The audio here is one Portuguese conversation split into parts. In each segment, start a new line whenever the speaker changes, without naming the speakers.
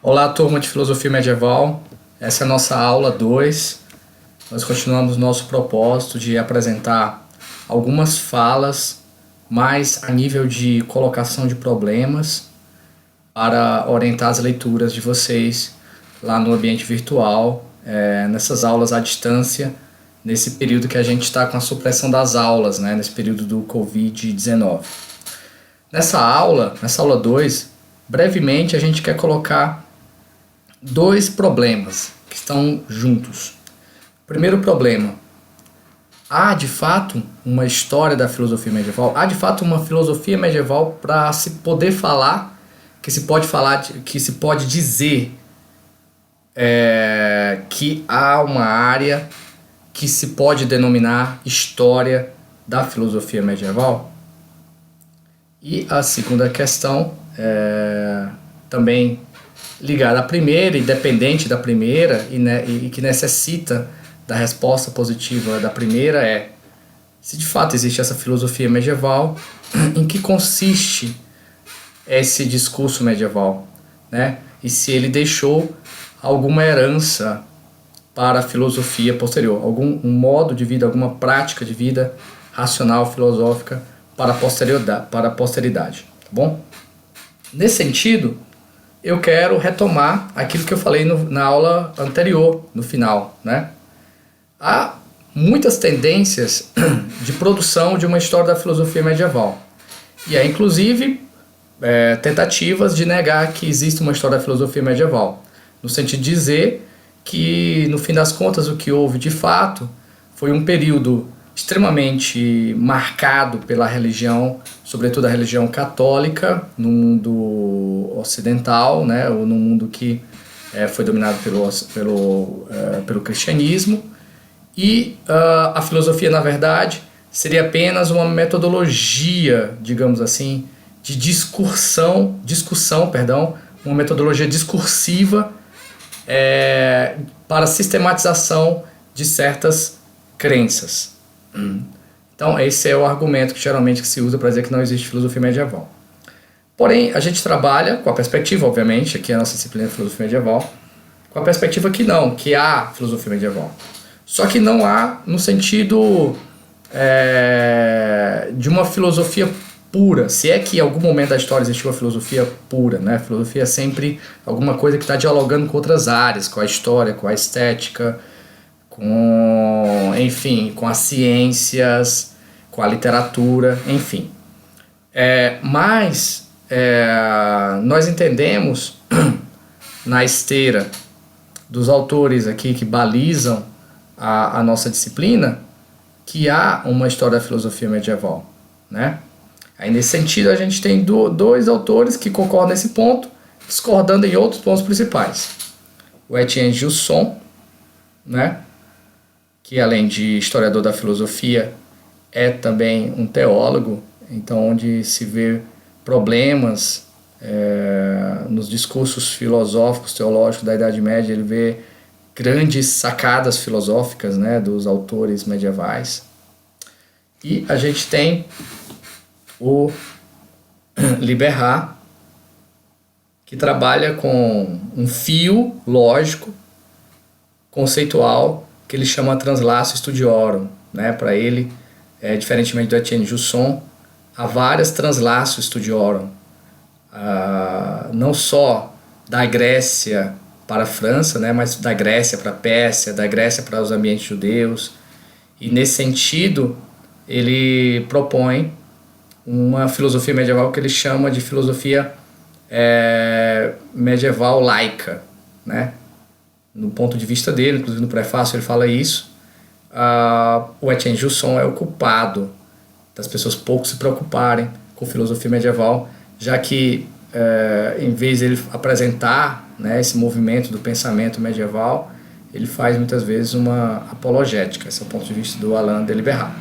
Olá, turma de Filosofia Medieval. Essa é a nossa aula 2. Nós continuamos nosso propósito de apresentar algumas falas mais a nível de colocação de problemas para orientar as leituras de vocês lá no ambiente virtual, nessas aulas à distância, nesse período que a gente está com a supressão das aulas, né, nesse período do Covid-19. Nessa aula 2, brevemente a gente quer colocar dois problemas que estão juntos. Primeiro problema: há de fato uma história da filosofia medieval? Há de fato uma filosofia medieval para se poder falar, que se pode dizer que há uma área que se pode denominar história da filosofia medieval? E a segunda questão, também ligada à primeira e dependente da primeira e que necessita da resposta positiva da primeira, é: se de fato existe essa filosofia medieval, em que consiste esse discurso medieval, né? E se ele deixou alguma herança para a filosofia posterior, algum modo de vida, alguma prática de vida racional, filosófica para a posteridade, tá bom? Nesse sentido, eu quero retomar aquilo que eu falei na aula anterior, no final, né? Há muitas tendências de produção de uma história da filosofia medieval. E há, inclusive, tentativas de negar que existe uma história da filosofia medieval, no sentido de dizer que, no fim das contas, o que houve de fato foi um período extremamente marcado pela religião, sobretudo a religião católica, no mundo ocidental, né, ou no mundo que foi dominado pelo cristianismo, e a filosofia, na verdade, seria apenas uma metodologia, digamos assim, de discussão, uma metodologia discursiva para sistematização de certas crenças. Então esse é o argumento que geralmente se usa para dizer que não existe filosofia medieval. Porém, a gente trabalha com a perspectiva, obviamente, aqui é a nossa disciplina de filosofia medieval, com a perspectiva que há filosofia medieval. Só que não há no sentido de uma filosofia pura, se é que em algum momento da história existiu uma filosofia pura, né? Filosofia é sempre alguma coisa que está dialogando com outras áreas, com a história, com a estética, com as ciências, com a literatura, enfim. Mas nós entendemos, na esteira dos autores aqui que balizam a nossa disciplina, que há uma história da filosofia medieval, né? Aí, nesse sentido, a gente tem dois autores que concordam nesse ponto, discordando em outros pontos principais. O Etienne Gilson, né, que além de historiador da filosofia, é também um teólogo, então onde se vê problemas nos discursos filosóficos, teológicos da Idade Média, ele vê grandes sacadas filosóficas, né, dos autores medievais. E a gente tem o Liberhat, que trabalha com um fio lógico, conceitual, que ele chama Translatio Studiorum, né? Para ele, diferentemente do Etienne Gilson, há várias Translatio Studiorum, não só da Grécia para a França, né? Mas da Grécia para a Pérsia, da Grécia para os ambientes judeus. E nesse sentido, ele propõe uma filosofia medieval que ele chama de filosofia medieval laica, né? No ponto de vista dele, inclusive no prefácio ele fala isso. O Etienne Gilson é o culpado das pessoas pouco se preocuparem com filosofia medieval, já que em vez de ele apresentar, né, esse movimento do pensamento medieval, ele faz muitas vezes uma apologética. Esse é o ponto de vista do Alain de Liberhat.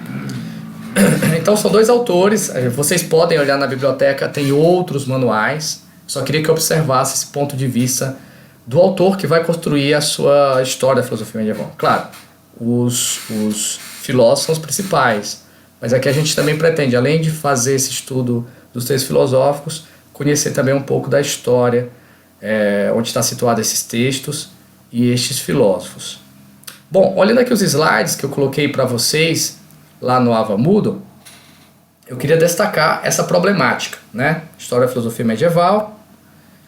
Então são dois autores, vocês podem olhar na biblioteca, tem outros manuais, só queria que eu observasse esse ponto de vista do autor que vai construir a sua história da filosofia medieval. Claro, os filósofos são os principais, mas aqui a gente também pretende, além de fazer esse estudo dos textos filosóficos, conhecer também um pouco da história onde está situado esses textos e estes filósofos. Bom, olhando aqui os slides que eu coloquei para vocês lá no Ava Moodle, eu queria destacar essa problemática, né? História da filosofia medieval.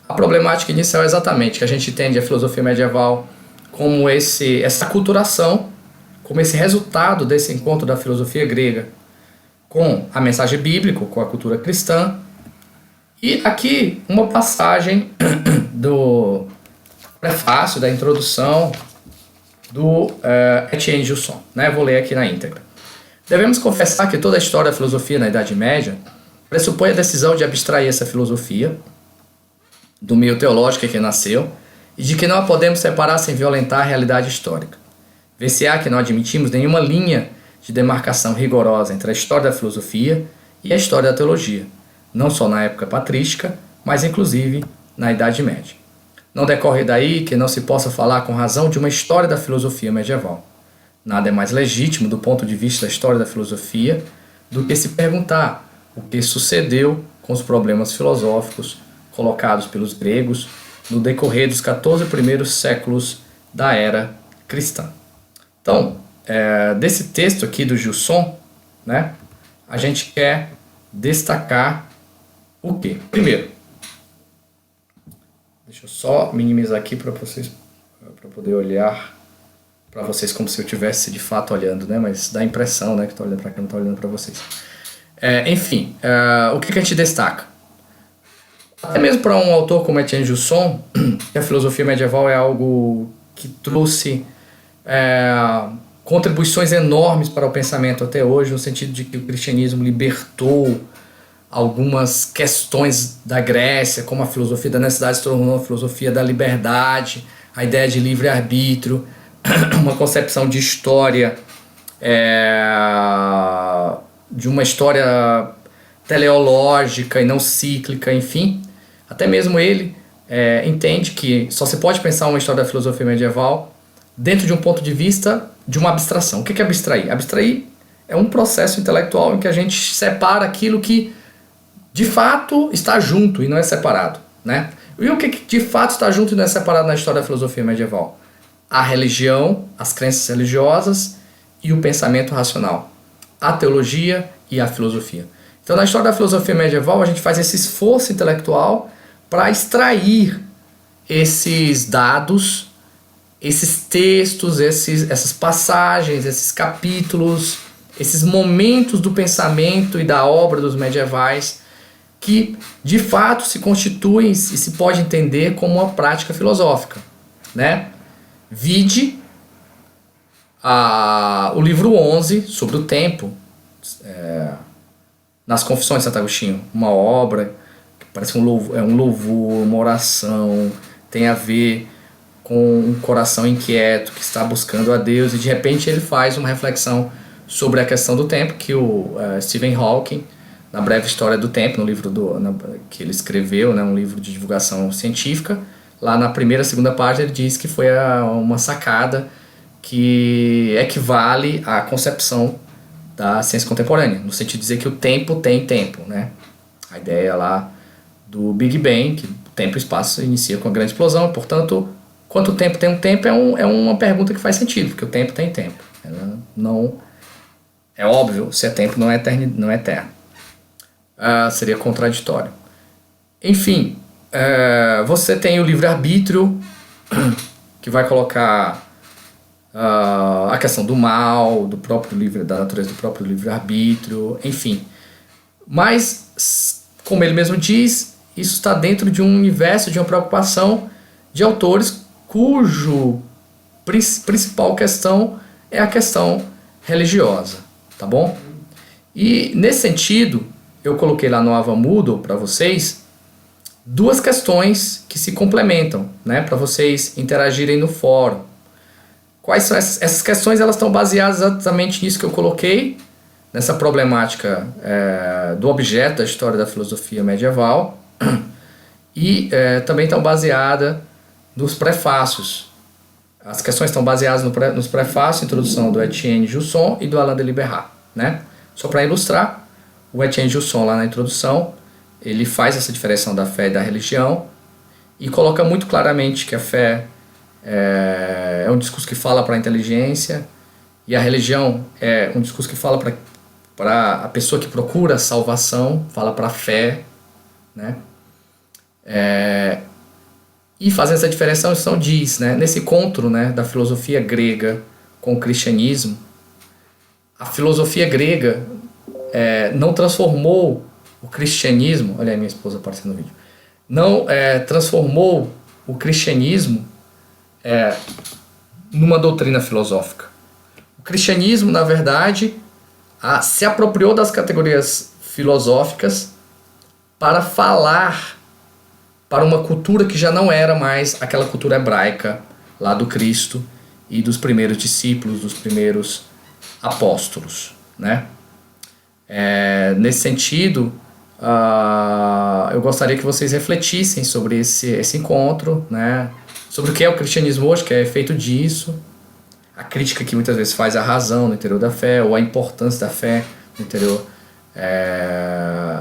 A problemática inicial é exatamente que a gente entende a filosofia medieval como essa aculturação, como esse resultado desse encontro da filosofia grega com a mensagem bíblica, com a cultura cristã. E aqui uma passagem do prefácio, da introdução do Etienne Gilson, né? Vou ler aqui na íntegra. Devemos confessar que toda a história da filosofia na Idade Média pressupõe a decisão de abstrair essa filosofia do meio teológico em que nasceu e de que não a podemos separar sem violentar a realidade histórica. Vê-se-á que não admitimos nenhuma linha de demarcação rigorosa entre a história da filosofia e a história da teologia, não só na época patrística, mas inclusive na Idade Média. Não decorre daí que não se possa falar com razão de uma história da filosofia medieval. Nada é mais legítimo do ponto de vista da história da filosofia do que se perguntar o que sucedeu com os problemas filosóficos colocados pelos gregos no decorrer dos 14 primeiros séculos da era cristã. Então, desse texto aqui do Gilson, né, a gente quer destacar o quê? Primeiro, deixa eu só minimizar aqui para vocês, para poder olhar para vocês como se eu estivesse de fato olhando, né? Mas dá a impressão, né, que estou olhando para cá, não estou olhando para vocês. Enfim, o que a gente destaca? Até mesmo para um autor como Etienne Gilson, que a filosofia medieval é algo que trouxe contribuições enormes para o pensamento até hoje, no sentido de que o cristianismo libertou algumas questões da Grécia, como a filosofia da necessidade se tornou a filosofia da liberdade, a ideia de livre-arbítrio, uma concepção de história, de uma história teleológica e não cíclica, enfim. Até mesmo ele entende que só se pode pensar uma história da filosofia medieval dentro de um ponto de vista de uma abstração. O que é abstrair? Abstrair é um processo intelectual em que a gente separa aquilo que de fato está junto e não é separado, né? E o que de fato está junto e não é separado na história da filosofia medieval? A religião, as crenças religiosas e o pensamento racional, a teologia e a filosofia. Então, na história da filosofia medieval, a gente faz esse esforço intelectual para extrair esses dados, esses textos, essas passagens, esses capítulos, esses momentos do pensamento e da obra dos medievais que, de fato, se constituem e se pode entender como uma prática filosófica, né? Vide o livro 11 sobre o tempo, nas Confissões de Santo Agostinho, uma obra que parece um louvor, uma oração, tem a ver com um coração inquieto que está buscando a Deus, e de repente ele faz uma reflexão sobre a questão do tempo que o Stephen Hawking, na Breve História do Tempo, no livro que ele escreveu, né, um livro de divulgação científica, lá na primeira, segunda página ele diz que foi uma sacada que equivale à concepção da ciência contemporânea, no sentido de dizer que o tempo tem tempo, né? A ideia lá do Big Bang, que o tempo e o espaço inicia com a grande explosão, e, portanto, quanto tempo tem um tempo é uma pergunta que faz sentido, porque o tempo tem tempo. Ela não é óbvio, se é tempo não é eterno. Seria contraditório. Enfim, você tem o livre-arbítrio, que vai colocar a questão do mal, da natureza do próprio livre-arbítrio, enfim. Mas, como ele mesmo diz, isso está dentro de um universo, de uma preocupação de autores cujo principal questão é a questão religiosa, tá bom? E, nesse sentido, eu coloquei lá no Ava Moodle para vocês duas questões que se complementam, né, para vocês interagirem no fórum. Quais são essas questões? Elas estão baseadas exatamente nisso que eu coloquei, nessa problemática do objeto da história da filosofia medieval, e também estão baseadas nos prefácios. As questões estão baseadas nos prefácios, introdução do Etienne Gilson e do Alain de Liberat, né? Só para ilustrar, o Etienne Gilson, lá na introdução, ele faz essa diferenciação da fé e da religião, e coloca muito claramente que a fé é um discurso que fala para a inteligência e a religião é um discurso que fala para a pessoa que procura salvação, fala para a fé, né? E fazendo essa diferenciação diz, né, nesse encontro, né, da filosofia grega com o cristianismo, a filosofia grega não transformou o cristianismo, olha aí minha esposa aparecendo no vídeo, não transformou o cristianismo numa doutrina filosófica. O cristianismo, na verdade, se apropriou das categorias filosóficas para falar para uma cultura que já não era mais aquela cultura hebraica lá do Cristo e dos primeiros discípulos, dos primeiros apóstolos, né? Nesse sentido, eu gostaria que vocês refletissem sobre esse encontro, né? Sobre o que é o cristianismo hoje, que é feito disso, a crítica que muitas vezes faz à razão no interior da fé, ou a importância da fé no interior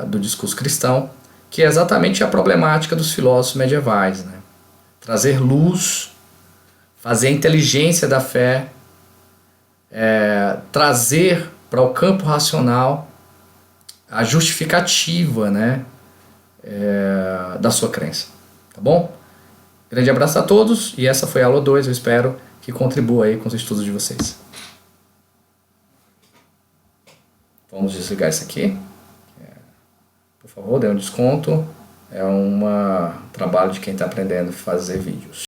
do discurso cristão, que é exatamente a problemática dos filósofos medievais, né? Trazer luz, fazer a inteligência da fé, trazer para o campo racional a justificativa, né, da sua crença. Tá bom? Grande abraço a todos e essa foi a aula 2, eu espero que contribua aí com os estudos de vocês. Vamos desligar isso aqui. Por favor, dê um desconto. É um trabalho de quem está aprendendo a fazer vídeos.